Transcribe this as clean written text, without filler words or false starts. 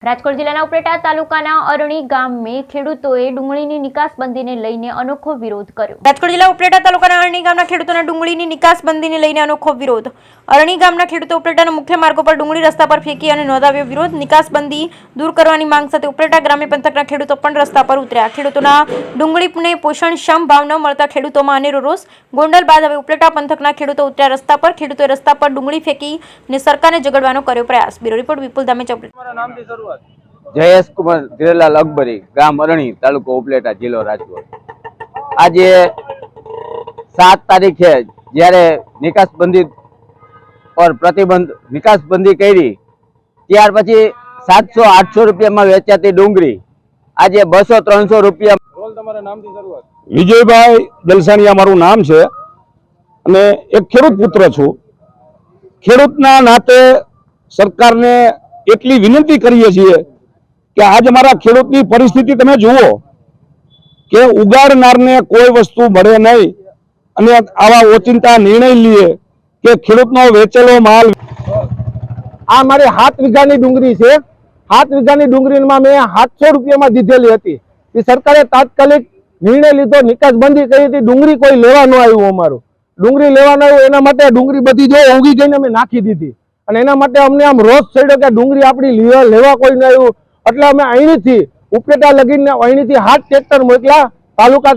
રાજકોટ જિલ્લાના ઉપલેટા તાલુકાના અરણી ગામે ખેડૂતોએ ડુંગળીની નિકાસબંધીને લઈને અનોખો વિરોધ કર્યો। રાજકોટ જિલ્લા ઉપલેટા તાલુકાના અરણી ગામના ખેડૂતોના ડુંગળીની નિકાસબંધીને લઈને અનોખો વિરોધ। અરણી ગામના ખેડૂતો ઉપલેટાના મુખ્ય માર્ગો પર ડુંગળી રસ્તા પર ફેંકી અને નોંધાવ્યો વિરોધ। નિકાસબંધી દૂર કરવાની માંગ સાથે ઉપલેટા ગ્રામ્ય પંથકના ખેડૂતો પણ રસ્તા પર ઉતર્યા। ખેડૂતોના ડુંગળીને પોષણક્ષમ ભાવ ન મળતા ખેડૂતોમાં અનેરો રોષ। ગોંડલ બાદ હવે ઉપલેટા પંથકના ખેડૂતો ઉતર્યા રસ્તા પર। ખેડૂતોએ રસ્તા પર ડુંગળી ફેંકીને સરકારને જગાડવાનો કર્યો પ્રયાસ। બ્યુરો રિપોર્ટ વિપુલ ધામેચા। જયેશ કુમાર ધીરેલાલ અકબરી, ગામ અરણી, તાલુકો ઉપલેટા, જિલ્લો રાજકોટ। આજે 7 તારીખે જ્યારે નિકાસબંધી પર પ્રતિબંધ નિકાસબંધી કરી ત્યાર પછી 700-800 રૂપિયામાં વેચાતી ડુંગળી આજે 200-300 રૂપિયા। વિજયભાઈ દલસાણીયા મારું નામ છે અને એક ખેડૂત પુત્ર છું। ખેડૂતના નાતે સરકારને એટલી વિનંતી કરીએ છીએ કે આજ અમારા ખેડૂતની પરિસ્થિતિ તમે જુઓ કે ઉગાડનારને કોઈ વસ્તુ મળે નહીં અને આવા ઓચિંતા નિર્ણય લઈએ કે ખેડૂતનો વેચેલો માલ। આ મારી 7 વીઘાની ડુંગળી છે। 7 વીઘાની ડુંગળીમાં મેં 700 રૂપિયામાં દીધેલી હતી। એ સરકારે તાત્કાલિક નિર્ણય લીધો, નિકાસબંધી કરી હતી। ડુંગળી કોઈ લેવા ન આવ્યું। અમારું ડુંગળી લેવા ન આવ્યું એના માટે ડુંગળી બધી જો ઊંઘી ગઈને અમે નાખી દીધી અને એના માટે અમને આમ રોષ ચડ્યો કે ડુંગળી આપણી લેવા કોઈ ન આવ્યું। એટલે અમે અહીંથી ઉપલેટા લગીને અહીંથી 7 ટ્રેક્ટર મોકલા તાલુકા